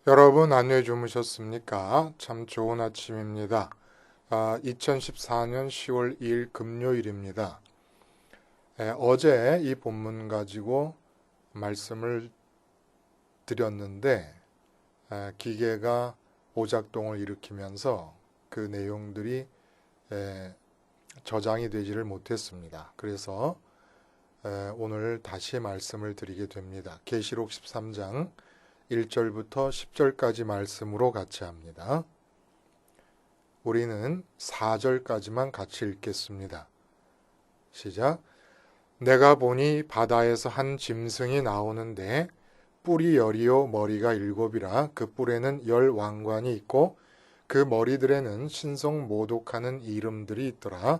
여러분 안녕히 주무셨습니까? 참 좋은 아침입니다. 2014년 10월 2일 금요일입니다. 어제 이 본문 가지고 말씀을 드렸는데 기계가 오작동을 일으키면서 그 내용들이 저장이 되지를 못했습니다. 그래서 오늘 다시 말씀을 드리게 됩니다. 계시록 13장 1절부터 10절까지 말씀으로 같이 합니다. 우리는 4절까지만 같이 읽겠습니다. 시작. 내가 보니 바다에서 한 짐승이 나오는데 뿔이 열이요 머리가 일곱이라 그 뿔에는 10왕관이 있고 그 머리들에는 신성 모독하는 이름들이 있더라.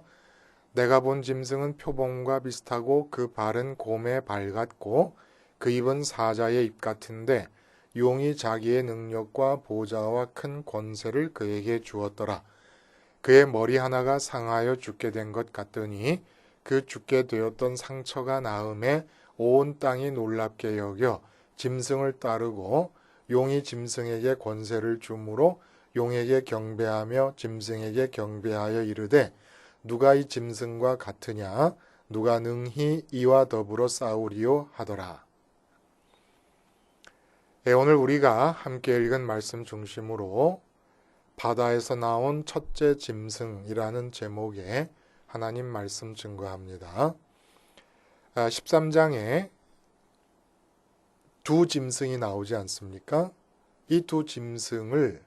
내가 본 짐승은 표범과 비슷하고 그 발은 곰의 발 같고 그 입은 사자의 입 같은데 용이 자기의 능력과 보좌와 큰 권세를 그에게 주었더라. 그의 머리 하나가 상하여 죽게 된 것 같더니 그 죽게 되었던 상처가 나음에 온 땅이 놀랍게 여겨 짐승을 따르고 용이 짐승에게 권세를 주므로 용에게 경배하며 짐승에게 경배하여 이르되 누가 이 짐승과 같으냐 누가 능히 이와 더불어 싸우리요 하더라. 오늘 우리가 함께 읽은 말씀 중심으로 바다에서 나온 첫째 짐승이라는 제목의 하나님 말씀 증거합니다. 13장에 두 짐승이 나오지 않습니까? 이 두 짐승을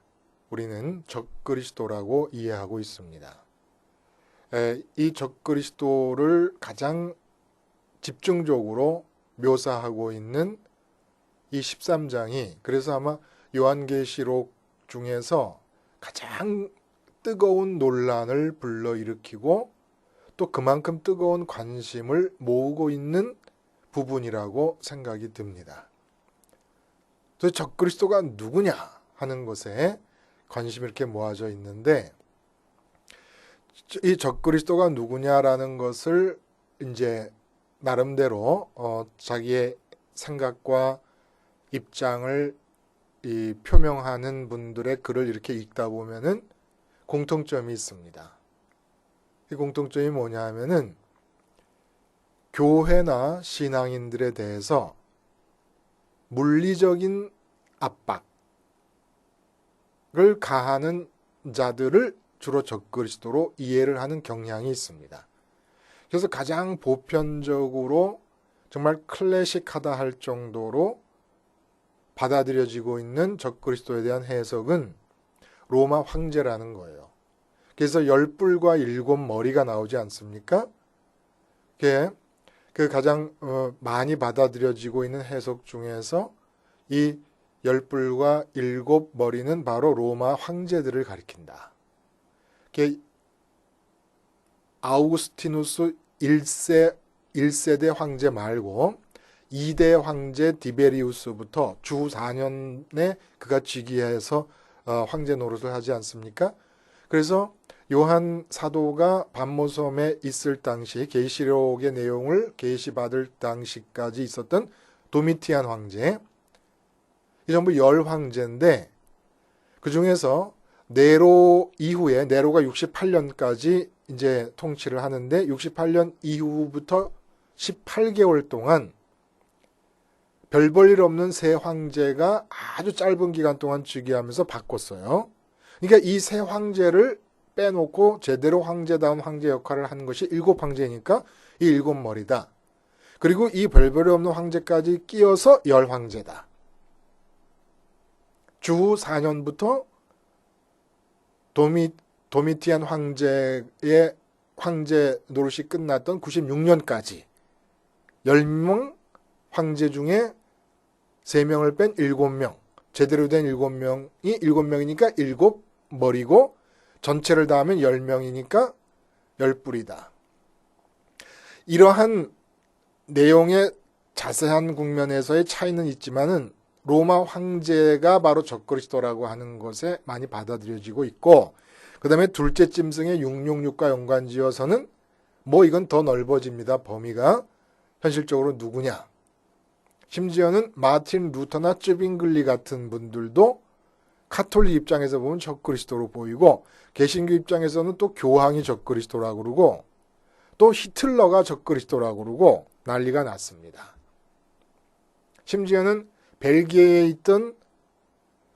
우리는 적그리스도라고 이해하고 있습니다. 이 적그리스도를 가장 집중적으로 묘사하고 있는 이 13장이 그래서 아마 요한계시록 중에서 가장 뜨거운 논란을 불러일으키고 또 그만큼 뜨거운 관심을 모으고 있는 부분이라고 생각이 듭니다. 도대체 적그리스도가 누구냐 하는 것에 관심이 이렇게 모아져 있는데 이 적그리스도가 누구냐라는 것을 이제 나름대로 자기의 생각과 입장을 표명하는 분들의 글을 이렇게 읽다 보면은 공통점이 있습니다. 이 공통점이 뭐냐 하면은 교회나 신앙인들에 대해서 물리적인 압박을 가하는 자들을 주로 적그리스도로 이해를 하는 경향이 있습니다. 그래서 가장 보편적으로 정말 클래식하다 할 정도로 받아들여지고 있는 적그리스도에 대한 해석은 로마 황제라는 거예요. 그래서 10뿔과 7머리가 나오지 않습니까? 그 가장 많이 받아들여지고 있는 해석 중에서 이 10뿔과 7머리는 바로 로마 황제들을 가리킨다. 아우구스티누스 1세대 황제 말고 2대 황제 디베리우스부터 주 4년에 그가 즉위해서 황제 노릇을 하지 않습니까? 그래서 요한 사도가 반모섬에 있을 당시 계시록의 내용을 계시받을 당시까지 있었던 도미티안 황제, 이 전부 10황제인데 그 중에서 네로 이후에 네로가 68년까지 이제 통치를 하는데 68년 이후부터 18개월 동안 별 볼 일 없는 세 황제가 아주 짧은 기간 동안 즉위하면서 바꿨어요. 그러니까 이 세 황제를 빼놓고 제대로 황제다운 황제 역할을 한 것이 7황제니까 이 7머리다. 그리고 이 별 볼이 없는 황제까지 끼어서 10황제다. 주후 4년부터 도미티안 황제의 황제 노릇이 끝났던 96년까지 10명 황제 중에 3명을 뺀 7명, 제대로 된 7명이 7명이니까 7머리고 전체를 다 하면 10명이니까 10뿔이다. 이러한 내용의 자세한 국면에서의 차이는 있지만은 로마 황제가 바로 적그리스도라고 하는 것에 많이 받아들여지고 있고, 그 다음에 둘째 짐승의 666과 연관지어서는 뭐 이건 더 넓어집니다. 범위가 현실적으로 누구냐. 심지어는 마틴 루터나 쯔빙글리 같은 분들도 가톨릭 입장에서 보면 적그리스도로 보이고 개신교 입장에서는 또 교황이 적그리스도라고 그러고 또 히틀러가 적그리스도라고 그러고 난리가 났습니다. 심지어는 벨기에에 있던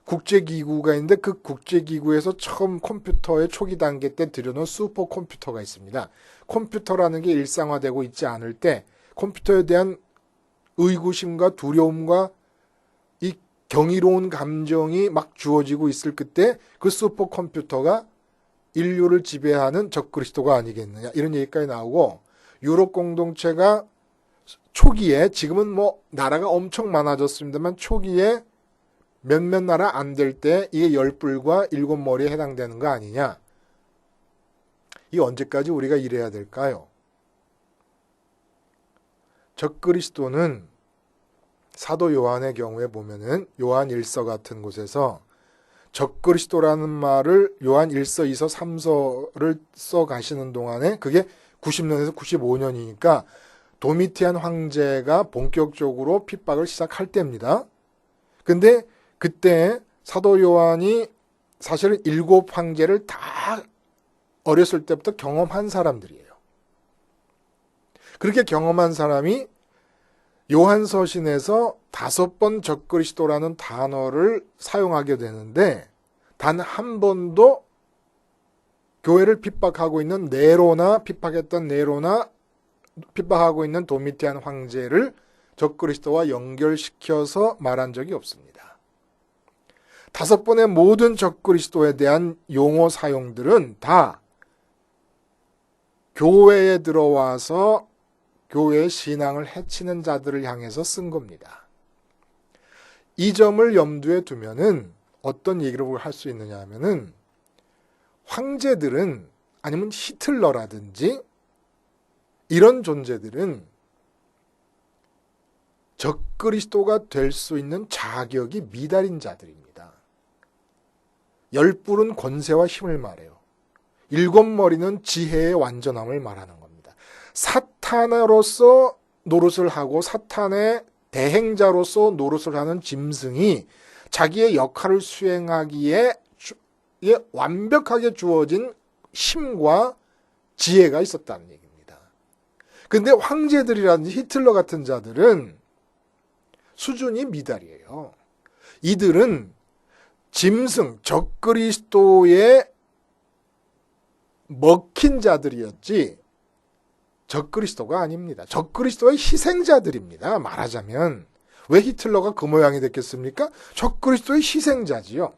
국제기구가 있는데 그 국제기구에서 처음 컴퓨터의 초기 단계 때 들여놓은 슈퍼컴퓨터가 있습니다. 컴퓨터라는 게 일상화되고 있지 않을 때 컴퓨터에 대한 의구심과 두려움과 이 경이로운 감정이 막 주어지고 있을 그때 그 슈퍼컴퓨터가 인류를 지배하는 적그리스도가 아니겠느냐 이런 얘기까지 나오고 유럽 공동체가 초기에 지금은 뭐 나라가 엄청 많아졌습니다만 초기에 몇몇 나라 안 될 때 이게 10뿔과 7머리에 해당되는 거 아니냐. 이 언제까지 우리가 이래야 될까요? 적그리스도는 사도 요한의 경우에 보면은 요한 1서 같은 곳에서 적그리스도라는 말을 요한 1서, 2서, 3서를 써 가시는 동안에 그게 90년에서 95년이니까 도미티안 황제가 본격적으로 핍박을 시작할 때입니다. 근데 그때 사도 요한이 사실은 7 황제를 다 어렸을 때부터 경험한 사람들이에요. 그렇게 경험한 사람이 요한서신에서 5번 적그리스도라는 단어를 사용하게 되는데 단 한 번도 교회를 핍박하고 있는 네로나 핍박했던 네로나 핍박하고 있는 도미티안 황제를 적그리스도와 연결시켜서 말한 적이 없습니다. 5번의 모든 적그리스도에 대한 용어 사용들은 다 교회에 들어와서 교회의 신앙을 해치는 자들을 향해서 쓴 겁니다. 이 점을 염두에 두면은 어떤 얘기를 할 수 있느냐 하면은 황제들은 아니면 히틀러라든지 이런 존재들은 적그리스도가 될 수 있는 자격이 미달인 자들입니다. 10뿔은 권세와 힘을 말해요. 7머리는 지혜의 완전함을 말하는 겁니다. 사탄으로서 노릇을 하고 사탄의 대행자로서 노릇을 하는 짐승이 자기의 역할을 수행하기에 완벽하게 주어진 힘과 지혜가 있었다는 얘기입니다. 근데 황제들이라든지 히틀러 같은 자들은 수준이 미달이에요. 이들은 짐승, 적그리스도에 먹힌 자들이었지 적그리스도가 아닙니다. 적그리스도의 희생자들입니다. 말하자면 왜 히틀러가 그 모양이 됐겠습니까? 적그리스도의 희생자지요.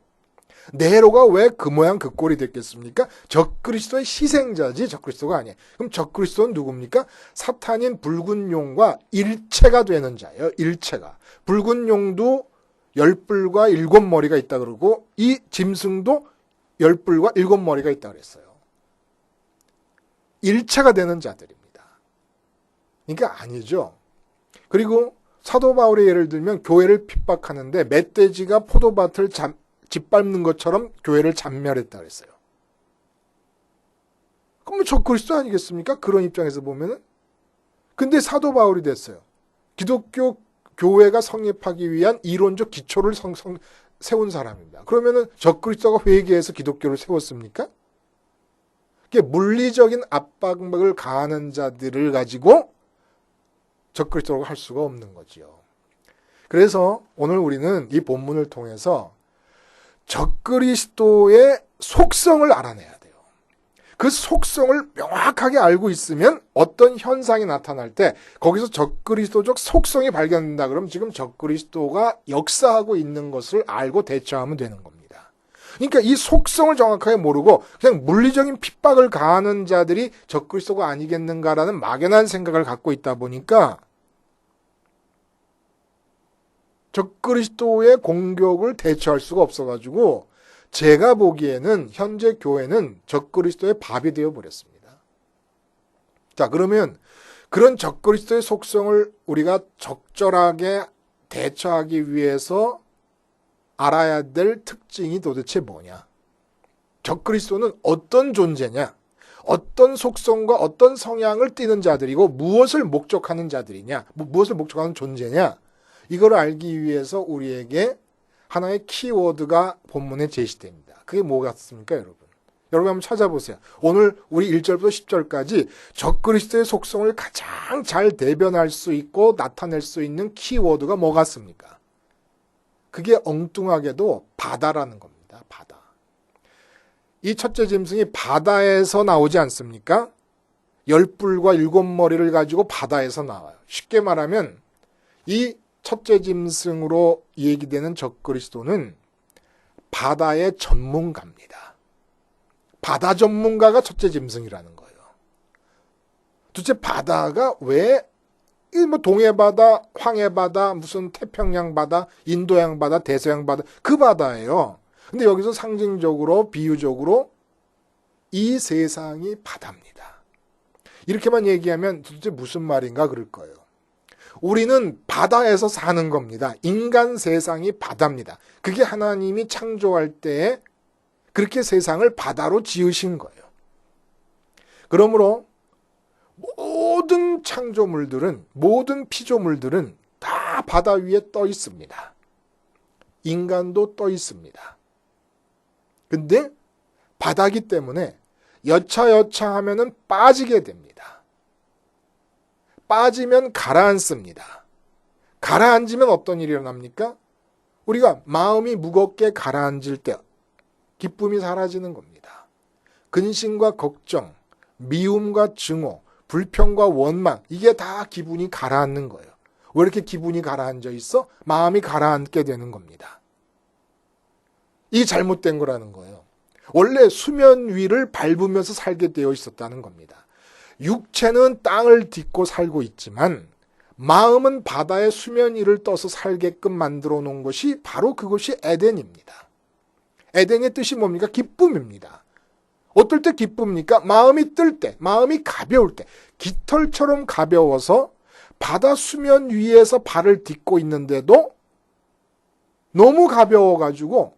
네로가 왜 그 모양 그 꼴이 됐겠습니까? 적그리스도의 희생자지 적그리스도가 아니에요. 그럼 적그리스도는 누굽니까? 사탄인 붉은 용과 일체가 되는 자예요. 일체가. 붉은 용도 10뿔과 7머리가 있다 그러고 이 짐승도 10뿔과 7머리가 있다 그랬어요. 일체가 되는 자들입니다. 그러니까 아니죠. 그리고 사도 바울의 예를 들면 교회를 핍박하는데 멧돼지가 포도밭을 짓밟는 것처럼 교회를 잔멸했다 그랬어요. 그럼 뭐 적그리스도 아니겠습니까? 그런 입장에서 보면은. 근데 사도 바울이 됐어요. 기독교 교회가 성립하기 위한 이론적 기초를 세운 사람입니다. 그러면은 적그리스도가 회개해서 기독교를 세웠습니까? 이게 물리적인 압박을 가하는 자들을 가지고 적그리스도라고 할 수가 없는 거지요. 그래서 오늘 우리는 이 본문을 통해서 적그리스도의 속성을 알아내야 돼요. 그 속성을 명확하게 알고 있으면 어떤 현상이 나타날 때 거기서 적그리스도적 속성이 발견된다 그러면 지금 적그리스도가 역사하고 있는 것을 알고 대처하면 되는 겁니다. 그러니까 이 속성을 정확하게 모르고 그냥 물리적인 핍박을 가하는 자들이 적그리스도가 아니겠는가라는 막연한 생각을 갖고 있다 보니까 적그리스도의 공격을 대처할 수가 없어가지고 제가 보기에는 현재 교회는 적그리스도의 밥이 되어버렸습니다. 자, 그러면 그런 적그리스도의 속성을 우리가 적절하게 대처하기 위해서 알아야 될 특징이 도대체 뭐냐? 적그리스도는 어떤 존재냐? 어떤 속성과 어떤 성향을 띠는 자들이고 무엇을 목적하는 자들이냐? 무엇을 목적하는 존재냐? 이걸 알기 위해서 우리에게 하나의 키워드가 본문에 제시됩니다. 그게 뭐 같습니까, 여러분? 여러분 한번 찾아보세요. 오늘 우리 1절부터 10절까지 적그리스도의 속성을 가장 잘 대변할 수 있고 나타낼 수 있는 키워드가 뭐 같습니까? 그게 엉뚱하게도 바다라는 겁니다. 바다. 이 첫째 짐승이 바다에서 나오지 않습니까? 10뿔과 7머리를 가지고 바다에서 나와요. 쉽게 말하면 이 첫째 짐승으로 얘기되는 적그리스도는 바다의 전문가입니다. 바다 전문가가 첫째 짐승이라는 거예요. 도대체 바다가 왜 동해바다, 황해바다, 무슨 태평양 바다, 인도양 바다, 대서양 바다 그 바다예요. 근데 여기서 상징적으로 비유적으로 이 세상이 바다입니다. 이렇게만 얘기하면 도대체 무슨 말인가 그럴 거예요. 우리는 바다에서 사는 겁니다. 인간 세상이 바다입니다. 그게 하나님이 창조할 때 그렇게 세상을 바다로 지으신 거예요. 그러므로 모든 창조물들은, 모든 피조물들은 다 바다 위에 떠 있습니다. 인간도 떠 있습니다. 근데 바다기 때문에 여차여차 하면은 빠지게 됩니다. 빠지면 가라앉습니다. 가라앉으면 어떤 일이 일어납니까? 우리가 마음이 무겁게 가라앉을 때 기쁨이 사라지는 겁니다. 근심과 걱정, 미움과 증오, 불평과 원망, 이게 다 기분이 가라앉는 거예요. 왜 이렇게 기분이 가라앉아 있어? 마음이 가라앉게 되는 겁니다. 이게 잘못된 거라는 거예요. 원래 수면 위를 밟으면서 살게 되어 있었다는 겁니다. 육체는 땅을 딛고 살고 있지만 마음은 바다의 수면 위를 떠서 살게끔 만들어 놓은 것이 바로 그것이 에덴입니다. 에덴의 뜻이 뭡니까? 기쁨입니다. 어떨 때 기쁩니까? 마음이 뜰 때, 마음이 가벼울 때, 깃털처럼 가벼워서 바다 수면 위에서 발을 딛고 있는데도 너무 가벼워가지고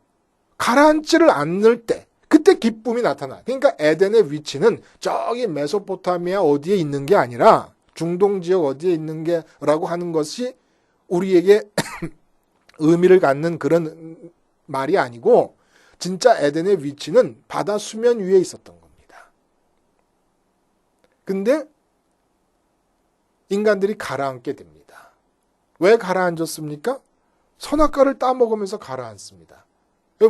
가라앉지를 않을 때, 그때 기쁨이 나타나. 그러니까 에덴의 위치는 저기 메소포타미아 어디에 있는 게 아니라 중동 지역 어디에 있는 게라고 하는 것이 우리에게 의미를 갖는 그런 말이 아니고 진짜 에덴의 위치는 바다 수면 위에 있었던 겁니다. 근데 인간들이 가라앉게 됩니다. 왜 가라앉았습니까? 선악과를 따먹으면서 가라앉습니다.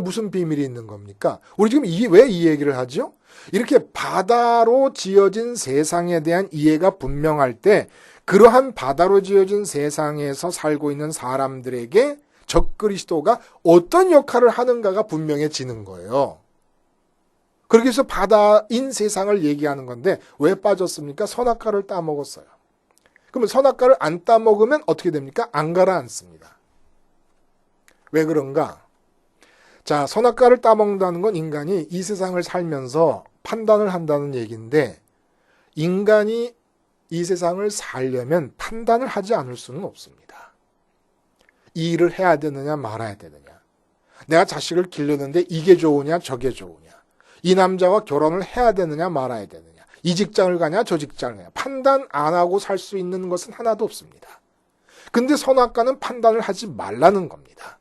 무슨 비밀이 있는 겁니까? 우리 지금 왜 이 얘기를 하죠? 이렇게 바다로 지어진 세상에 대한 이해가 분명할 때 그러한 바다로 지어진 세상에서 살고 있는 사람들에게 적그리스도가 어떤 역할을 하는가가 분명해지는 거예요. 그렇게 해서 바다인 세상을 얘기하는 건데 왜 빠졌습니까? 선악과를 따먹었어요. 그러면 선악과를 안 따먹으면 어떻게 됩니까? 안 가라앉습니다. 왜 그런가? 자, 선악과를 따먹는다는 건 인간이 이 세상을 살면서 판단을 한다는 얘기인데 인간이 이 세상을 살려면 판단을 하지 않을 수는 없습니다. 이 일을 해야 되느냐 말아야 되느냐. 내가 자식을 기르는데 이게 좋으냐 저게 좋으냐. 이 남자와 결혼을 해야 되느냐 말아야 되느냐. 이 직장을 가냐 저 직장을 가냐. 판단 안 하고 살 수 있는 것은 하나도 없습니다. 근데 선악과는 판단을 하지 말라는 겁니다.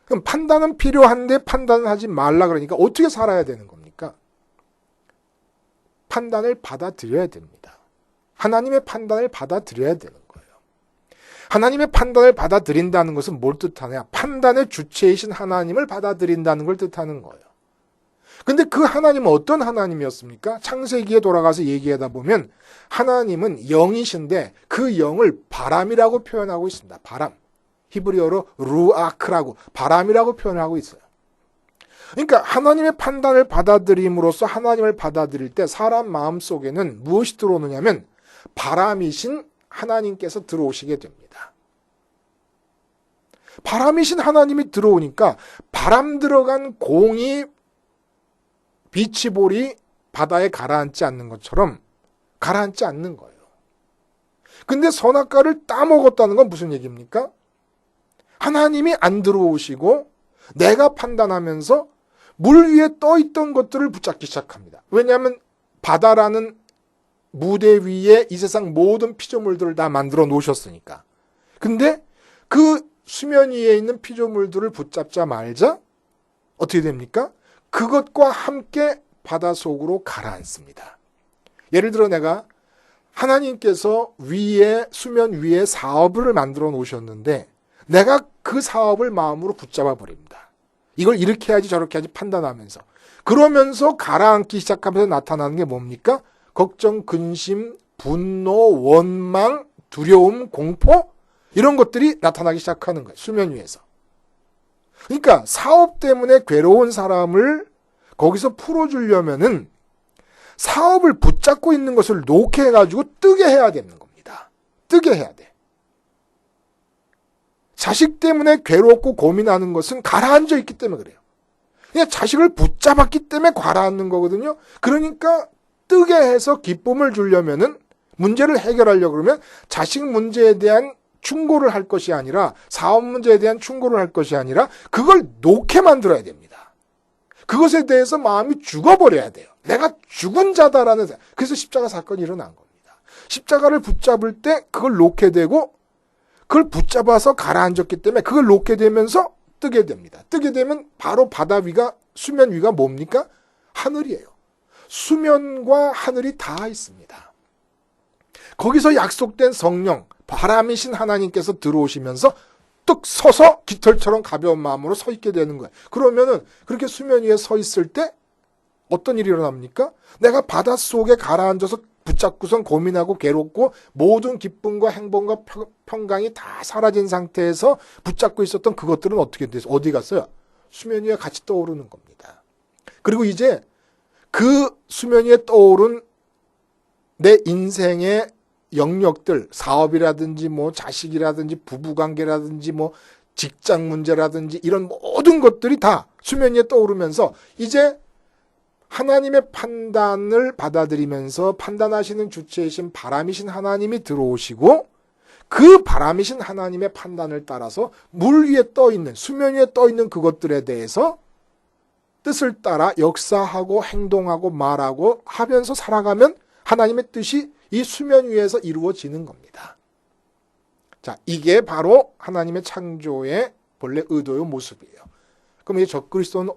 그럼 판단은 필요한데 판단을 하지 말라 그러니까 어떻게 살아야 되는 겁니까? 판단을 받아들여야 됩니다. 하나님의 판단을 받아들여야 되는 거예요. 하나님의 판단을 받아들인다는 것은 뭘 뜻하냐? 판단의 주체이신 하나님을 받아들인다는 걸 뜻하는 거예요. 근데 그 하나님은 어떤 하나님이었습니까? 창세기에 돌아가서 얘기하다 보면 하나님은 영이신데 그 영을 바람이라고 표현하고 있습니다. 바람. 히브리어로 루아크라고 바람이라고 표현하고 있어요. 그러니까 하나님의 판단을 받아들임으로써 하나님을 받아들일 때 사람 마음속에는 무엇이 들어오느냐면 바람이신 하나님께서 들어오시게 됩니다. 바람이신 하나님이 들어오니까 바람 들어간 공이 비치볼이 바다에 가라앉지 않는 것처럼 가라앉지 않는 거예요. 근데 선악과를 따먹었다는 건 무슨 얘기입니까? 하나님이 안 들어오시고 내가 판단하면서 물 위에 떠있던 것들을 붙잡기 시작합니다. 왜냐하면 바다라는 무대 위에 이 세상 모든 피조물들을 다 만들어 놓으셨으니까. 근데 그 수면 위에 있는 피조물들을 붙잡자 말자 어떻게 됩니까? 그것과 함께 바다 속으로 가라앉습니다. 예를 들어 내가 하나님께서 위에 수면 위에 사업을 만들어 놓으셨는데 내가 그 사업을 마음으로 붙잡아 버립니다. 이걸 이렇게 해야지 저렇게 해야지 판단하면서 그러면서 가라앉기 시작하면서 나타나는 게 뭡니까? 걱정, 근심, 분노, 원망, 두려움, 공포 이런 것들이 나타나기 시작하는 거예요. 수면 위에서. 그러니까 사업 때문에 괴로운 사람을 거기서 풀어주려면은 사업을 붙잡고 있는 것을 놓게 해가지고 뜨게 해야 되는 겁니다. 뜨게 해야 돼. 자식 때문에 괴롭고 고민하는 것은 가라앉아 있기 때문에 그래요. 그냥 자식을 붙잡았기 때문에 가라앉는 거거든요. 그러니까 뜨게 해서 기쁨을 주려면은 문제를 해결하려고 그러면 자식 문제에 대한 충고를 할 것이 아니라 사업 문제에 대한 충고를 할 것이 아니라 그걸 놓게 만들어야 됩니다. 그것에 대해서 마음이 죽어버려야 돼요. 내가 죽은 자다라는 생각. 그래서 십자가 사건이 일어난 겁니다. 십자가를 붙잡을 때 그걸 놓게 되고 그걸 붙잡아서 가라앉았기 때문에 그걸 놓게 되면서 뜨게 됩니다. 뜨게 되면 바로 바다 위가 수면 위가 뭡니까? 하늘이에요. 수면과 하늘이 닿아 있습니다. 거기서 약속된 성령, 바람이신 하나님께서 들어오시면서 뚝 서서 깃털처럼 가벼운 마음으로 서 있게 되는 거예요. 그러면은 그렇게 수면 위에 서 있을 때 어떤 일이 일어납니까? 내가 바닷속에 가라앉아서 붙잡고선 고민하고 괴롭고 모든 기쁨과 행복과 평강이 다 사라진 상태에서 붙잡고 있었던 그것들은 어떻게 돼서 어디 갔어요? 수면 위에 같이 떠오르는 겁니다. 그리고 이제 그 수면 위에 떠오른 내 인생의 영역들, 사업이라든지 뭐 자식이라든지 부부관계라든지 뭐 직장 문제라든지 이런 모든 것들이 다 수면 위에 떠오르면서 이제 하나님의 판단을 받아들이면서 판단하시는 주체이신 바람이신 하나님이 들어오시고 그 바람이신 하나님의 판단을 따라서 물 위에 떠있는 수면 위에 떠있는 그것들에 대해서 뜻을 따라 역사하고 행동하고 말하고 하면서 살아가면 하나님의 뜻이 이 수면 위에서 이루어지는 겁니다. 자, 이게 바로 하나님의 창조의 본래 의도의 모습이에요. 그럼 이 적그리스도는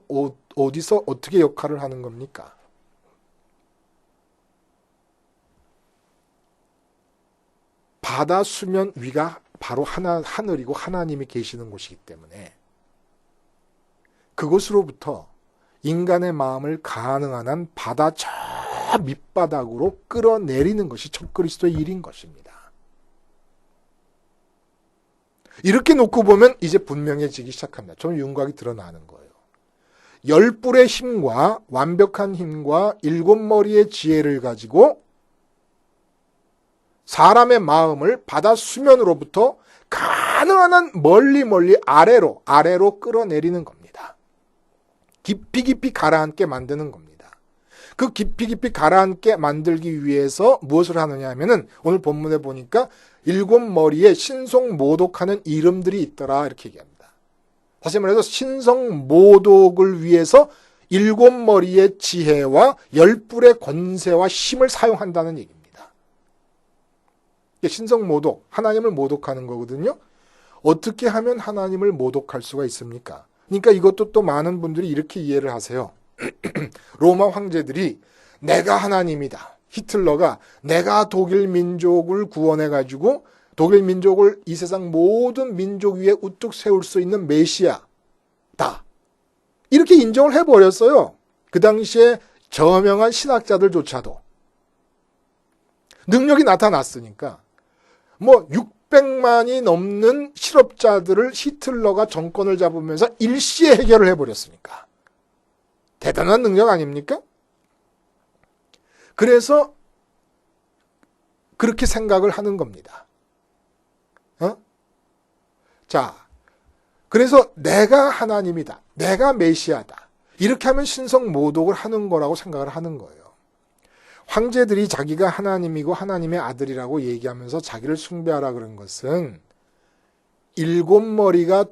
어디서 어떻게 역할을 하는 겁니까? 바다 수면 위가 바로 하늘이고 하나님이 계시는 곳이기 때문에 그곳으로부터 인간의 마음을 가능한 한 바다 저 밑바닥으로 끌어내리는 것이 적그리스도의 일인 것입니다. 이렇게 놓고 보면 이제 분명해지기 시작합니다. 좀 윤곽이 드러나는 거예요. 열불의 힘과 완벽한 힘과 일곱 머리의 지혜를 가지고 사람의 마음을 바다 수면으로부터 가능한 한 멀리 아래로 끌어내리는 겁니다. 깊이 가라앉게 만드는 겁니다. 그 깊이 가라앉게 만들기 위해서 무엇을 하느냐 하면은 오늘 본문에 보니까 일곱 머리에 신성모독하는 이름들이 있더라 이렇게 얘기합니다. 다시 말해서 신성모독을 위해서 일곱 머리의 지혜와 열불의 권세와 힘을 사용한다는 얘기입니다. 신성모독, 하나님을 모독하는 거거든요. 어떻게 하면 하나님을 모독할 수가 있습니까? 그러니까 이것도 또 많은 분들이 이렇게 이해를 하세요. 로마 황제들이 내가 하나님이다. 히틀러가 내가 독일 민족을 구원해가지고 독일 민족을 이 세상 모든 민족 위에 우뚝 세울 수 있는 메시아다. 이렇게 인정을 해버렸어요. 그 당시에 저명한 신학자들조차도. 능력이 나타났으니까. 뭐 600만이 넘는 실업자들을 히틀러가 정권을 잡으면서 일시에 해결을 해버렸으니까. 대단한 능력 아닙니까? 그래서 그렇게 생각을 하는 겁니다. 자, 그래서 내가 하나님이다. 내가 메시아다. 이렇게 하면 신성모독을 하는 거라고 생각을 하는 거예요. 황제들이 자기가 하나님이고 하나님의 아들이라고 얘기하면서 자기를 숭배하라 그런 것은 일곱 머리가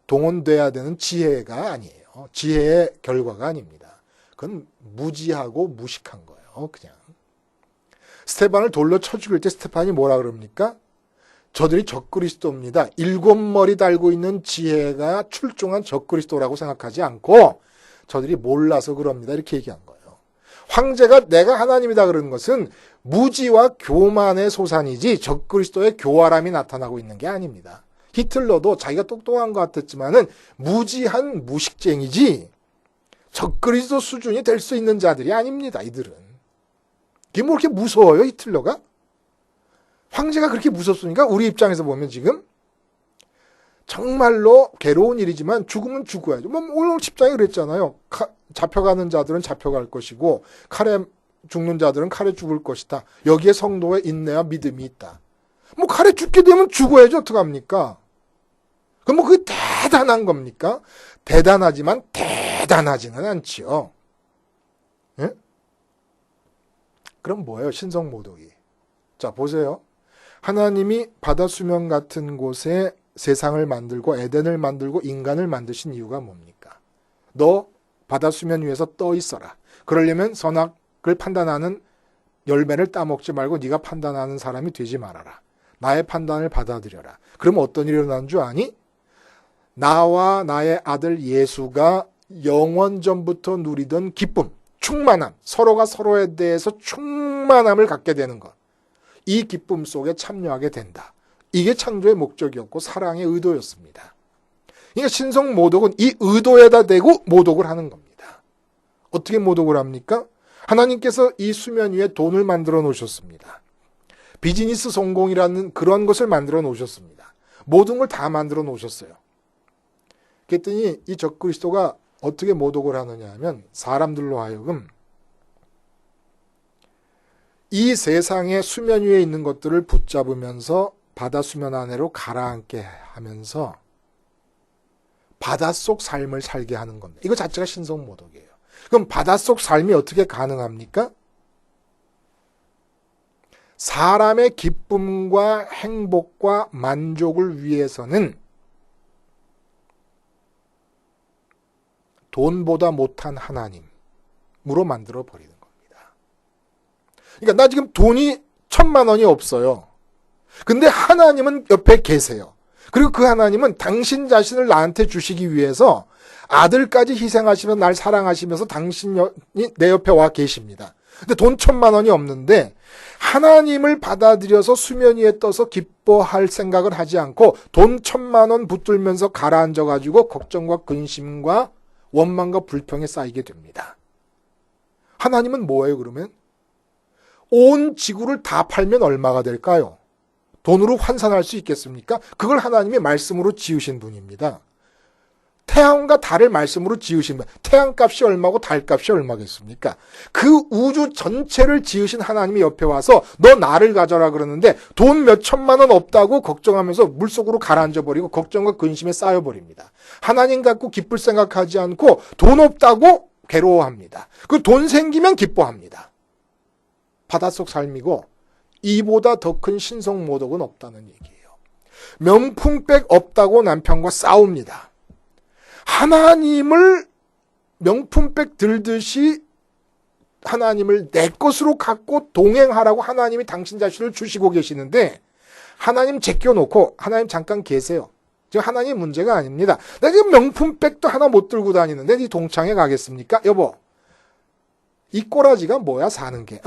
동원돼야 되는 지혜가 아니에요. 지혜의 결과가 아닙니다. 그건 무지하고 무식한 거예요. 그냥. 스테반을 돌로 쳐 죽일 때 스테반이 뭐라 그럽니까? 저들이 적그리스도입니다. 7머리 달고 있는 지혜가 출중한 적그리스도라고 생각하지 않고 저들이 몰라서 그럽니다. 이렇게 얘기한 거예요. 황제가 내가 하나님이다 그러는 것은 무지와 교만의 소산이지 적그리스도의 교활함이 나타나고 있는 게 아닙니다. 히틀러도 자기가 똑똑한 것 같았지만은 무지한 무식쟁이지 적그리스도 수준이 될 수 있는 자들이 아닙니다. 이들은. 이게 뭐 그렇게 무서워요, 히틀러가? 황제가 그렇게 무섭습니까? 우리 입장에서 보면 지금 정말로 괴로운 일이지만 죽으면 죽어야죠. 뭐 오늘 10장에 그랬잖아요. 잡혀가는 자들은 잡혀갈 것이고 칼에 죽는 자들은 칼에 죽을 것이다. 여기에 성도의 인내와 믿음이 있다. 뭐 칼에 죽게 되면 죽어야죠. 어떡합니까? 그럼 뭐 그게 대단한 겁니까? 대단하지만 대단하지는 않지요. 예? 그럼 뭐예요? 신성모독이. 자, 보세요. 하나님이 바다 수면 같은 곳에 세상을 만들고 에덴을 만들고 인간을 만드신 이유가 뭡니까? 너 바다 수면 위에서 떠 있어라. 그러려면 선악을 판단하는 열매를 따먹지 말고 네가 판단하는 사람이 되지 말아라. 나의 판단을 받아들여라. 그러면 어떤 일이 일어나는 줄 아니? 나와 나의 아들 예수가 영원전부터 누리던 기쁨, 충만함, 서로가 서로에 대해서 충만함을 갖게 되는 것. 이 기쁨 속에 참여하게 된다. 이게 창조의 목적이었고 사랑의 의도였습니다. 그러니까 신성모독은 이 의도에다 대고 모독을 하는 겁니다. 어떻게 모독을 합니까? 하나님께서 이 수면 위에 돈을 만들어 놓으셨습니다. 비즈니스 성공이라는 그런 것을 만들어 놓으셨습니다. 모든 걸 다 만들어 놓으셨어요. 그랬더니 이 적그리스도가 어떻게 모독을 하느냐 하면 사람들로 하여금 이 세상의 수면 위에 있는 것들을 붙잡으면서 바다 수면 아래로 가라앉게 하면서 바닷속 삶을 살게 하는 겁니다. 이거 자체가 신성모독이에요. 그럼 바닷속 삶이 어떻게 가능합니까? 사람의 기쁨과 행복과 만족을 위해서는 돈보다 못한 하나님으로 만들어 버리는 겁니다. 그러니까 나 지금 돈이 1,000만 원이 없어요. 근데 하나님은 옆에 계세요. 그리고 그 하나님은 당신 자신을 나한테 주시기 위해서 아들까지 희생하시면서 날 사랑하시면서 당신이 내 옆에 와 계십니다. 근데 돈 1,000만 원이 없는데 하나님을 받아들여서 수면 위에 떠서 기뻐할 생각을 하지 않고 돈 1,000만 원 붙들면서 가라앉아가지고 걱정과 근심과 원망과 불평에 쌓이게 됩니다. 하나님은 뭐예요 그러면? 온 지구를 다 팔면 얼마가 될까요? 돈으로 환산할 수 있겠습니까? 그걸 하나님의 말씀으로 지으신 분입니다. 태양과 달을 말씀으로 지으신 분. 태양값이 얼마고 달값이 얼마겠습니까? 그 우주 전체를 지으신 하나님이 옆에 와서 너 나를 가져라 그러는데 돈 몇 천만 원 없다고 걱정하면서 물속으로 가라앉아버리고 걱정과 근심에 쌓여버립니다. 하나님 갖고 기쁠 생각하지 않고 돈 없다고 괴로워합니다. 그 돈 생기면 기뻐합니다. 바닷속 삶이고 이보다 더 큰 신성모독은 없다는 얘기예요. 명품백 없다고 남편과 싸웁니다. 하나님을 명품백 들듯이 하나님을 내 것으로 갖고 동행하라고 하나님이 당신 자신을 주시고 계시는데 하나님 제껴놓고 하나님 잠깐 계세요. 지금 하나님 문제가 아닙니다. 내가 지금 명품백도 하나 못 들고 다니는데 네 동창회 가겠습니까? 여보, 이 꼬라지가 뭐야 사는 게?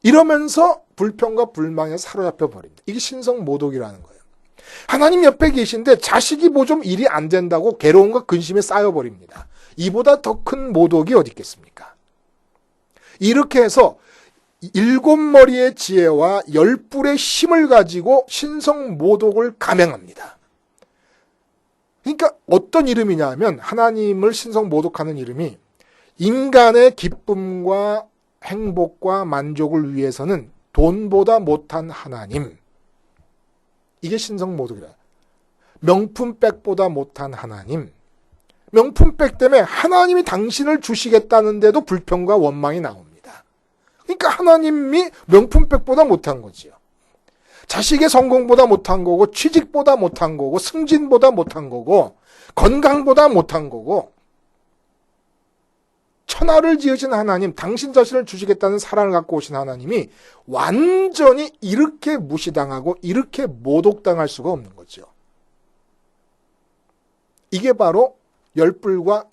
이러면서 불평과 불만에 사로잡혀 버립니다. 이게 신성모독이라는 거예요. 하나님 옆에 계신데 자식이 뭐 좀 일이 안 된다고 괴로움과 근심에 쌓여버립니다. 이보다 더 큰 모독이 어디 있겠습니까? 이렇게 해서 7머리의 지혜와 10뿔의 힘을 가지고 신성모독을 감행합니다. 그러니까 어떤 이름이냐 하면 하나님을 신성모독하는 이름이 인간의 기쁨과 행복과 만족을 위해서는 돈보다 못한 하나님. 이게 신성모독이라. 명품백보다 못한 하나님. 명품백 때문에 하나님이 당신을 주시겠다는데도 불평과 원망이 나옵니다. 그러니까 하나님이 명품백보다 못한 거지요. 자식의 성공보다 못한 거고 취직보다 못한 거고 승진보다 못한 거고 건강보다 못한 거고 천하를 지으신 하나님, 당신 자신을 주시겠다는 사랑을 갖고 오신 하나님이 완전히 이렇게 무시당하고 이렇게 모독당할 수가 없는 거죠. 이게 바로 열불과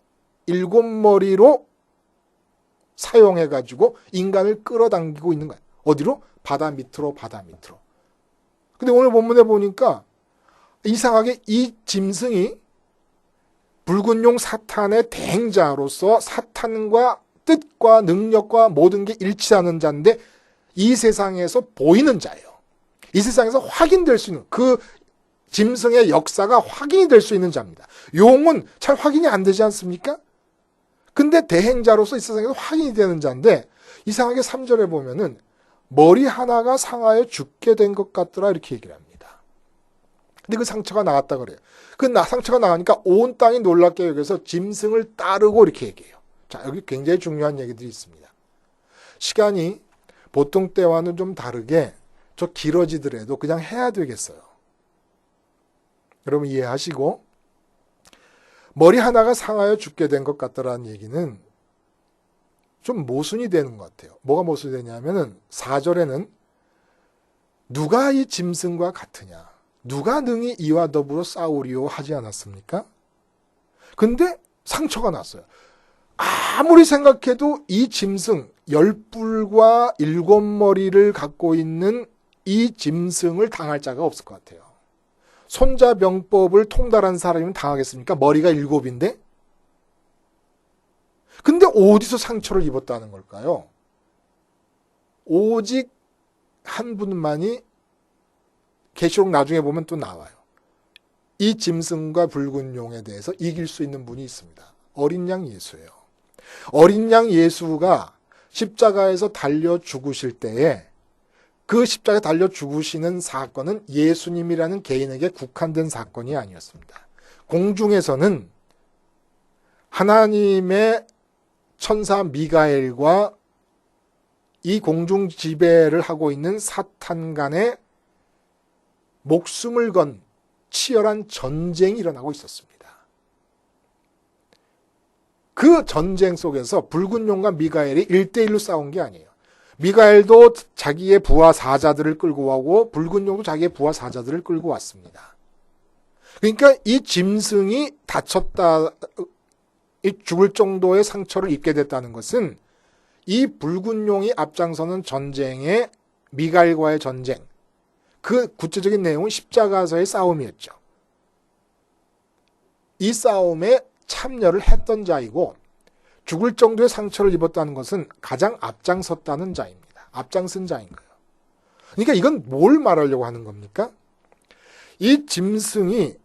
일곱 머리로 사용해가지고 인간을 끌어당기고 있는 거예요. 어디로? 바다 밑으로, 바다 밑으로. 근데 오늘 본문에 보니까 이상하게 이 짐승이 붉은 용 사탄의 대행자로서 사탄과 뜻과 능력과 모든 게 일치하는 자인데 이 세상에서 보이는 자예요. 이 세상에서 확인될 수 있는 그 짐승의 역사가 확인이 될 수 있는 자입니다. 용은 잘 확인이 안 되지 않습니까? 근데 대행자로서 이 세상에서 확인이 되는 자인데 이상하게 3절에 보면은 머리 하나가 상하여 죽게 된 것 같더라 이렇게 얘기를 합니다. 근데 그 상처가 나갔다 그래요. 그 상처가 나가니까 온 땅이 놀랍게 여겨서 짐승을 따르고 이렇게 얘기해요. 자, 여기 굉장히 중요한 얘기들이 있습니다. 시간이 보통 때와는 좀 다르게 좀 길어지더라도 그냥 해야 되겠어요. 여러분 이해하시고 머리 하나가 상하여 죽게 된 것 같더라는 얘기는 좀 모순이 되는 것 같아요. 뭐가 모순이 되냐면은 4절에는 누가 이 짐승과 같으냐 누가 능히 이와 더불어 싸우리요 하지 않았습니까? 근데 상처가 났어요. 아무리 생각해도 이 짐승 열뿔과 일곱 머리를 갖고 있는 이 짐승을 당할 자가 없을 것 같아요. 손자병법을 통달한 사람이면 당하겠습니까? 머리가 7인데? 근데 어디서 상처를 입었다는 걸까요? 오직 한 분만이 계시록 나중에 보면 또 나와요. 이 짐승과 붉은 용에 대해서 이길 수 있는 분이 있습니다. 어린 양 예수예요. 어린 양 예수가 십자가에서 달려 죽으실 때에 그 십자가에 달려 죽으시는 사건은 예수님이라는 개인에게 국한된 사건이 아니었습니다. 공중에서는 하나님의 천사 미가엘과 이 공중 지배를 하고 있는 사탄 간의 목숨을 건 치열한 전쟁이 일어나고 있었습니다. 그 전쟁 속에서 붉은 용과 미가엘이 1대1로 싸운 게 아니에요. 미가엘도 자기의 부하 사자들을 끌고 오고 붉은 용도 자기의 부하 사자들을 끌고 왔습니다. 그러니까 이 짐승이 다쳤다, 죽을 정도의 상처를 입게 됐다는 것은 이 붉은 용이 앞장서는 전쟁의 미가엘과의 전쟁, 그 구체적인 내용은 십자가에서의 싸움이었죠. 이 싸움에 참여를 했던 자이고 죽을 정도의 상처를 입었다는 것은 가장 앞장섰다는 자입니다. 앞장선 자인 거예요. 그러니까 이건 뭘 말하려고 하는 겁니까? 이 짐승이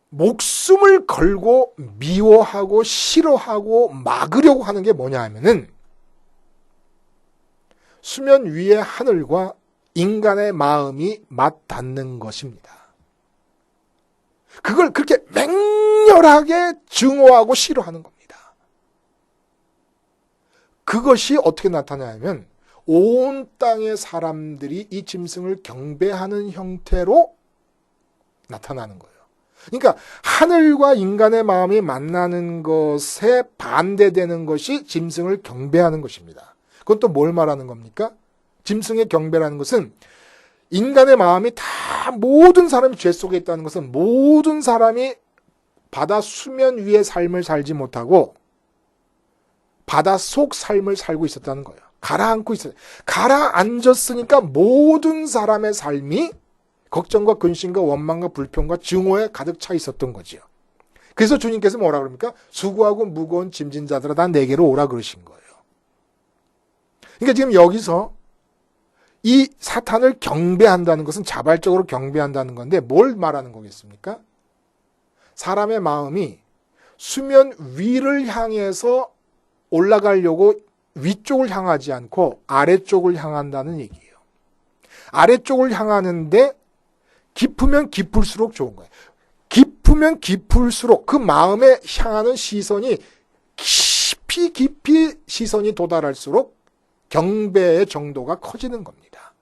목숨을 걸고 미워하고 싫어하고 막으려고 하는 게 뭐냐 하면은 수면 위의 하늘과 인간의 마음이 맞닿는 것입니다. 그걸 그렇게 맹렬하게 증오하고 싫어하는 겁니다. 그것이 어떻게 나타나냐면 온 땅의 사람들이 이 짐승을 경배하는 형태로 나타나는 거예요. 그러니까 하늘과 인간의 마음이 만나는 것에 반대되는 것이 짐승을 경배하는 것입니다. 그건 또 뭘 말하는 겁니까? 짐승의 경배라는 것은 인간의 마음이 다 모든 사람이 죄 속에 있다는 것은 모든 사람이 바다 수면 위의 삶을 살지 못하고 바다 속 삶을 살고 있었다는 거예요. 가라앉고 있어요. 가라앉았으니까 모든 사람의 삶이 걱정과 근심과 원망과 불평과 증오에 가득 차 있었던 거지요. 그래서 주님께서 뭐라 그럽니까? 수고하고 무거운 짐진 자들아 다 내게로 오라 그러신 거예요. 그러니까 지금 여기서 이 사탄을 경배한다는 것은 자발적으로 경배한다는 건데 뭘 말하는 거겠습니까? 사람의 마음이 수면 위를 향해서 올라가려고 위쪽을 향하지 않고 아래쪽을 향한다는 얘기예요. 아래쪽을 향하는데 깊으면 깊을수록 좋은 거예요. 깊으면 깊을수록 그 마음에 향하는 시선이 깊이 시선이 도달할수록 경배의 정도가 커지는 겁니다.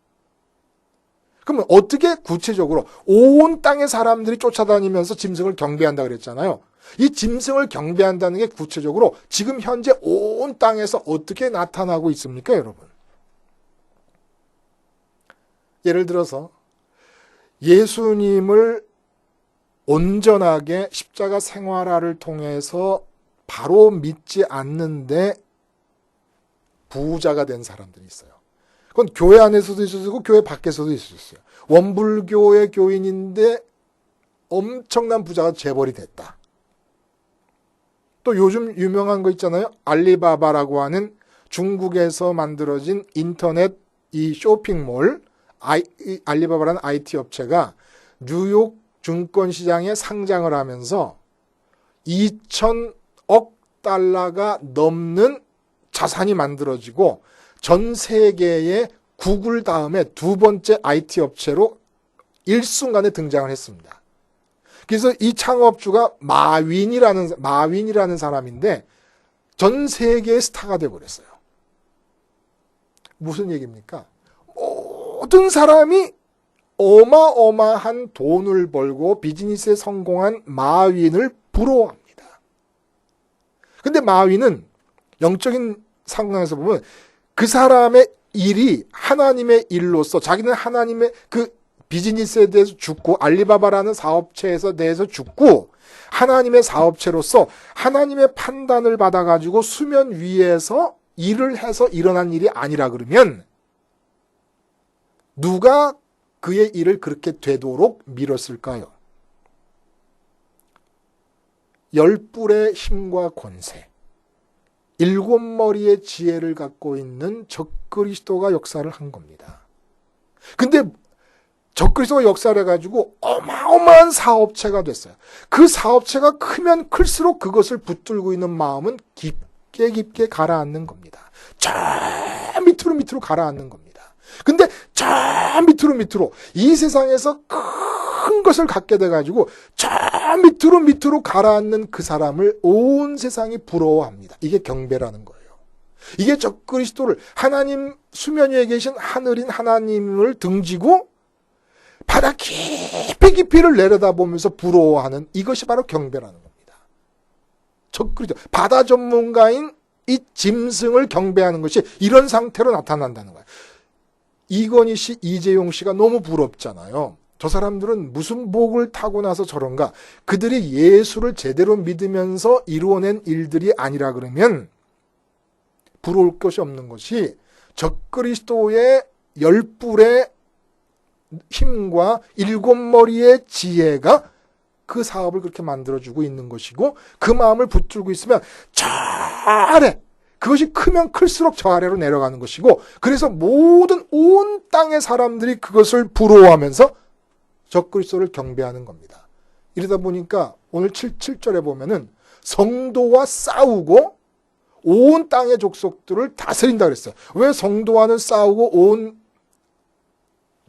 그러면 어떻게 구체적으로 온 땅의 사람들이 쫓아다니면서 짐승을 경배한다 그랬잖아요. 이 짐승을 경배한다는 게 구체적으로 지금 현재 온 땅에서 어떻게 나타나고 있습니까, 여러분? 예를 들어서 예수님을 온전하게 십자가 생활화를 통해서 바로 믿지 않는데 부자가 된 사람들이 있어요. 그건 교회 안에서도 있을 수 있고 교회 밖에서도 있을 수 있어요. 원불교의 교인인데 엄청난 부자가 재벌이 됐다. 또 요즘 유명한 거 있잖아요. 알리바바라고 하는 중국에서 만들어진 인터넷 이 쇼핑몰, 알리바바라는 IT 업체가 뉴욕 증권시장에 상장을 하면서 2,000억 달러가 넘는 자산이 만들어지고 전 세계의 구글 다음에 두 번째 IT 업체로 일순간에 등장을 했습니다. 그래서 이 창업주가 마윈이라는 사람인데 전 세계의 스타가 되어버렸어요. 무슨 얘기입니까? 모든 사람이 어마어마한 돈을 벌고 비즈니스에 성공한 마윈을 부러워합니다. 근데 마윈은 영적인 상황에서 보면 그 사람의 일이 하나님의 일로서 자기는 하나님의 그 비즈니스에 대해서 죽고 알리바바라는 사업체에서 대해서 죽고 하나님의 사업체로서 하나님의 판단을 받아가지고 수면 위에서 일을 해서 일어난 일이 아니라 그러면 누가 그의 일을 그렇게 되도록 밀었을까요? 10뿔의 힘과 권세, 7머리의 지혜를 갖고 있는 적그리스도가 역사를 한 겁니다. 근데 적그리스도가 역사를 해가지고 어마어마한 사업체가 됐어요. 그 사업체가 크면 클수록 그것을 붙들고 있는 마음은 깊게 가라앉는 겁니다. 저 밑으로 가라앉는 겁니다. 근데 저 밑으로 이 세상에서 큰 것을 갖게 돼가지고 저 밑으로 가라앉는 그 사람을 온 세상이 부러워합니다. 이게 경배라는 거예요. 이게 적그리스도를 하나님 수면 위에 계신 하늘인 하나님을 등지고 바다 깊이를 내려다보면서 부러워하는 이것이 바로 경배라는 겁니다. 적그리스도 바다 전문가인 이 짐승을 경배하는 것이 이런 상태로 나타난다는 거예요. 이건희 씨, 이재용 씨가 너무 부럽잖아요. 저 사람들은 무슨 복을 타고 나서 저런가? 그들이 예수를 제대로 믿으면서 이루어낸 일들이 아니라 그러면 부러울 것이 없는 것이 적그리스도의 10뿔의 힘과 7머리의 지혜가 그 사업을 그렇게 만들어주고 있는 것이고 그 마음을 붙들고 있으면 저 아래 그것이 크면 클수록 저 아래로 내려가는 것이고 그래서 모든 온 땅의 사람들이 그것을 부러워하면서 적그리스도를 경배하는 겁니다. 이러다 보니까 오늘 7절에 보면은 성도와 싸우고 온 땅의 족속들을 다스린다 그랬어요. 왜 성도와는 싸우고 온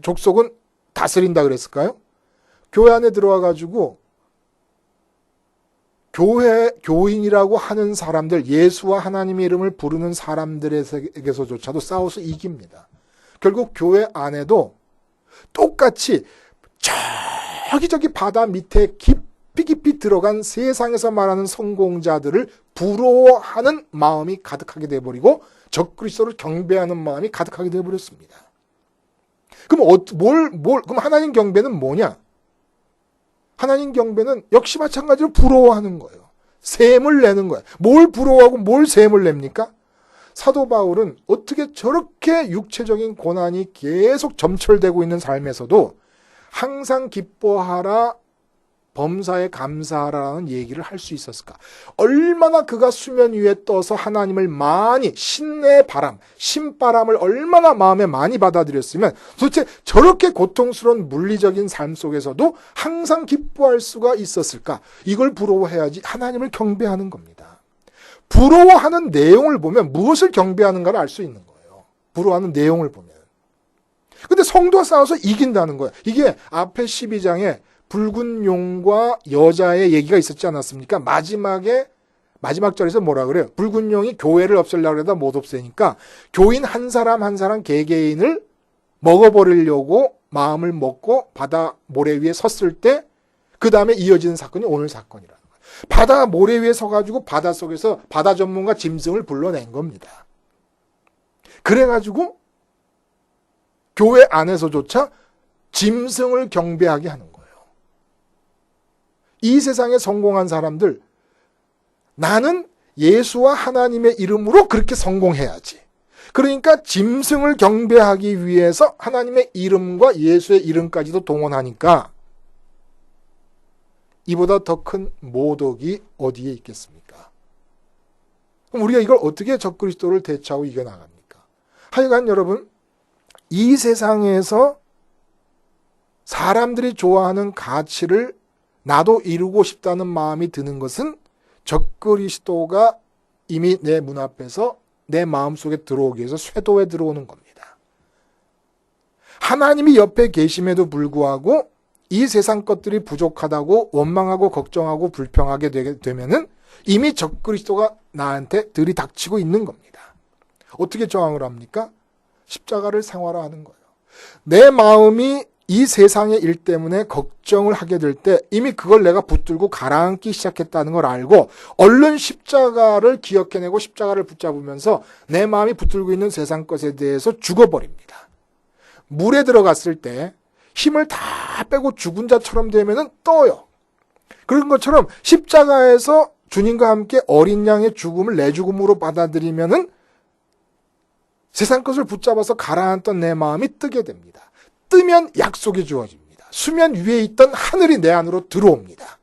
족속은 다스린다 그랬을까요? 교회 안에 들어와 가지고 교인이라고 하는 사람들, 예수와 하나님의 이름을 부르는 사람들에게서조차도 싸워서 이깁니다. 결국 교회 안에도 똑같이 저기 바다 밑에 깊이 들어간 세상에서 말하는 성공자들을 부러워하는 마음이 가득하게 되어버리고 적그리스도를 경배하는 마음이 가득하게 되어버렸습니다. 그럼 그럼 하나님 경배는 뭐냐? 하나님 경배는 역시 마찬가지로 부러워하는 거예요. 셈을 내는 거예요. 뭘 부러워하고 뭘 셈을 냅니까? 사도 바울은 어떻게 저렇게 육체적인 고난이 계속 점철되고 있는 삶에서도 항상 기뻐하라, 범사에 감사하라는 얘기를 할 수 있었을까? 얼마나 그가 수면 위에 떠서 하나님을 많이 신의 바람, 신바람을 얼마나 마음에 많이 받아들였으면 도대체 저렇게 고통스러운 물리적인 삶 속에서도 항상 기뻐할 수가 있었을까? 이걸 부러워해야지 하나님을 경배하는 겁니다. 부러워하는 내용을 보면 무엇을 경배하는가를 알 수 있는 거예요. 부러워하는 내용을 보면. 근데 성도와 싸워서 이긴다는 거예요. 이게 앞에 12장에 붉은 용과 여자의 얘기가 있었지 않았습니까? 마지막 절에서 뭐라 그래요? 붉은 용이 교회를 없애려고 해도 못 없애니까 교인 한 사람 한 사람 개개인을 먹어버리려고 마음을 먹고 바다 모래 위에 섰을 때 그 다음에 이어지는 사건이 오늘 사건이라는 거예요. 바다 모래 위에 서가지고 바닷속에서 바다 전문가 짐승을 불러낸 겁니다. 그래가지고 교회 안에서조차 짐승을 경배하게 하는 거예요. 이 세상에 성공한 사람들, 나는 예수와 하나님의 이름으로 그렇게 성공해야지. 그러니까 짐승을 경배하기 위해서 하나님의 이름과 예수의 이름까지도 동원하니까 이보다 더 큰 모독이 어디에 있겠습니까? 그럼 우리가 이걸 어떻게 적그리스도를 대처하고 이겨나갑니까? 하여간 여러분, 이 세상에서 사람들이 좋아하는 가치를 나도 이루고 싶다는 마음이 드는 것은 적그리스도가 이미 내 문 앞에서 내 마음속에 들어오기 위해서 쇄도에 들어오는 겁니다. 하나님이 옆에 계심에도 불구하고 이 세상 것들이 부족하다고 원망하고 걱정하고 불평하게 되면은 이미 적그리스도가 나한테 들이닥치고 있는 겁니다. 어떻게 저항을 합니까? 십자가를 생활화하는 거예요. 내 마음이 이 세상의 일 때문에 걱정을 하게 될 때 이미 그걸 내가 붙들고 가라앉기 시작했다는 걸 알고 얼른 십자가를 기억해내고 십자가를 붙잡으면서 내 마음이 붙들고 있는 세상 것에 대해서 죽어버립니다. 물에 들어갔을 때 힘을 다 빼고 죽은 자처럼 되면은 떠요. 그런 것처럼 십자가에서 주님과 함께 어린 양의 죽음을 내 죽음으로 받아들이면은 세상 것을 붙잡아서 가라앉던 내 마음이 뜨게 됩니다. 뜨면 약속이 주어집니다. 수면 위에 있던 하늘이 내 안으로 들어옵니다.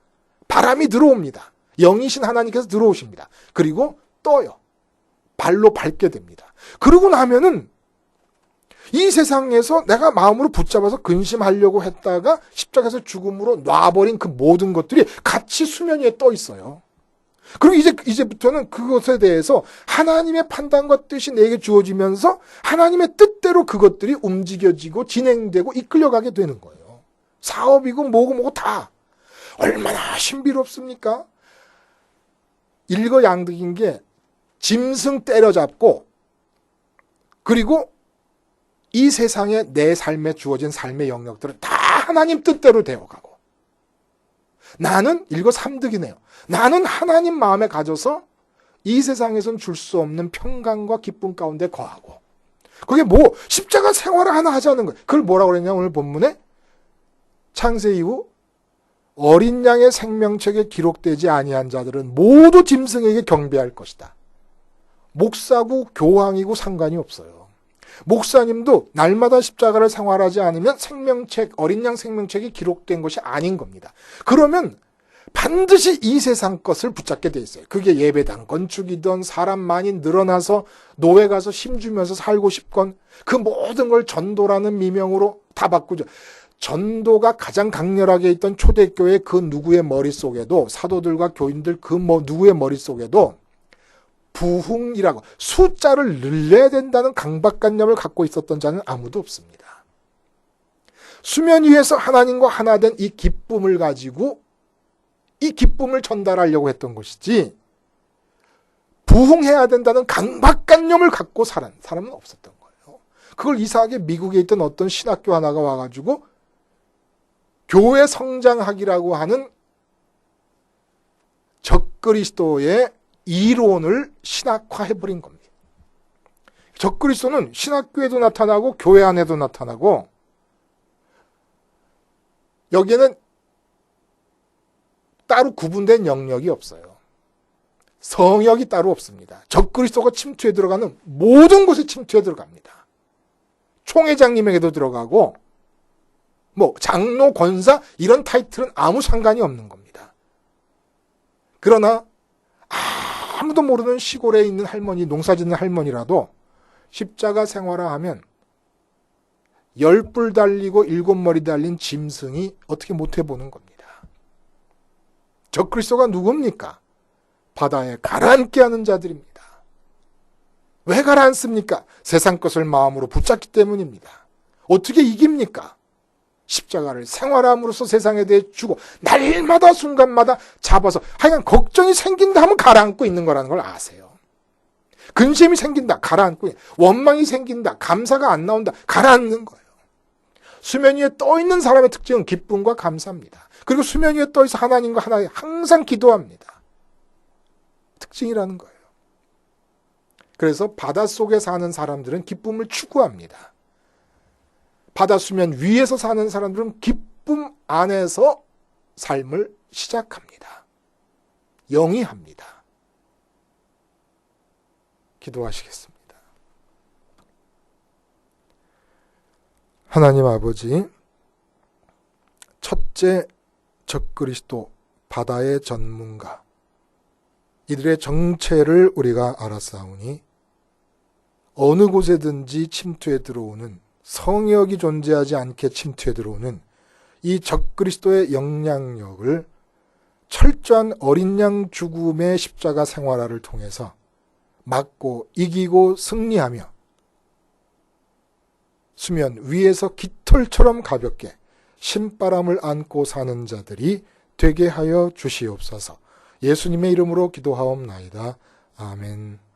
바람이 들어옵니다. 영이신 하나님께서 들어오십니다. 그리고 떠요. 발로 밟게 됩니다. 그러고 나면은 이 세상에서 내가 마음으로 붙잡아서 근심하려고 했다가 십자가에서 죽음으로 놔버린 그 모든 것들이 같이 수면 위에 떠 있어요. 그리고 이제부터는 그것에 대해서 하나님의 판단과 뜻이 내게 주어지면서 하나님의 뜻대로 그것들이 움직여지고 진행되고 이끌려가게 되는 거예요. 사업이고 뭐고 다. 얼마나 신비롭습니까? 일거양득인 게 짐승 때려잡고 그리고 이 세상에 내 삶에 주어진 삶의 영역들을 다 하나님 뜻대로 되어가고 나는 일거삼득이네요. 나는 하나님 마음에 가져서 이 세상에선 줄 수 없는 평강과 기쁨 가운데 거하고 그게 뭐 십자가 생활을 하나 하자는 거예요. 그걸 뭐라고 그랬냐 오늘 본문에 창세 이후 어린 양의 생명책에 기록되지 아니한 자들은 모두 짐승에게 경배할 것이다. 목사고 교황이고 상관이 없어요. 목사님도 날마다 십자가를 생활하지 않으면 생명책, 어린 양 생명책이 기록된 것이 아닌 겁니다. 그러면 반드시 이 세상 것을 붙잡게 돼 있어요. 그게 예배당 건축이든 사람 많이 늘어나서 노예 가서 힘주면서 살고 싶건 그 모든 걸 전도라는 미명으로 다 바꾸죠. 전도가 가장 강렬하게 있던 초대교회 그 누구의 머릿속에도 사도들과 교인들 그 누구의 머릿속에도 부흥이라고 숫자를 늘려야 된다는 강박관념을 갖고 있었던 자는 아무도 없습니다. 수면 위에서 하나님과 하나 된 이 기쁨을 가지고 이 기쁨을 전달하려고 했던 것이지 부흥해야 된다는 강박관념을 갖고 살은 사람은 없었던 거예요. 그걸 이상하게 미국에 있던 어떤 신학교 하나가 와가지고 교회 성장학이라고 하는 적그리스도의 이론을 신학화해버린 겁니다. 적그리스도는 신학교에도 나타나고 교회 안에도 나타나고 여기에는 따로 구분된 영역이 없어요. 성역이 따로 없습니다. 적그리스도가 침투해 들어가는 모든 곳에 침투해 들어갑니다. 총회장님에게도 들어가고 뭐 장로, 권사 이런 타이틀은 아무 상관이 없는 겁니다. 그러나 아무도 모르는 시골에 있는 할머니, 농사 짓는 할머니라도 십자가 생활화하면 10뿔 달리고 7머리 달린 짐승이 어떻게 못해보는 겁니다. 적그리스도가 누굽니까? 바다에 가라앉게 하는 자들입니다. 왜 가라앉습니까? 세상 것을 마음으로 붙잡기 때문입니다. 어떻게 이깁니까? 십자가를 생활함으로써 세상에 대해 주고 날마다 순간마다 잡아서 하여간 걱정이 생긴다 하면 가라앉고 있는 거라는 걸 아세요. 근심이 생긴다 가라앉고 원망이 생긴다 감사가 안 나온다 가라앉는 거예요. 수면 위에 떠 있는 사람의 특징은 기쁨과 감사입니다. 그리고 수면 위에 떠 있어 하나님과 하나님 항상 기도합니다. 특징이라는 거예요. 그래서 바닷속에 사는 사람들은 기쁨을 추구합니다. 바다 수면 위에서 사는 사람들은 기쁨 안에서 삶을 시작합니다. 영위합니다. 기도하시겠습니다. 하나님 아버지, 첫째 적그리스도 바다의 전문가, 이들의 정체를 우리가 알았사오니 어느 곳에든지 침투해 들어오는, 성역이 존재하지 않게 침투해 들어오는 이 적그리스도의 영향력을 철저한 어린 양 죽음의 십자가 생활화를 통해서 막고 이기고 승리하며 수면 위에서 깃털처럼 가볍게 신바람을 안고 사는 자들이 되게 하여 주시옵소서. 예수님의 이름으로 기도하옵나이다. 아멘.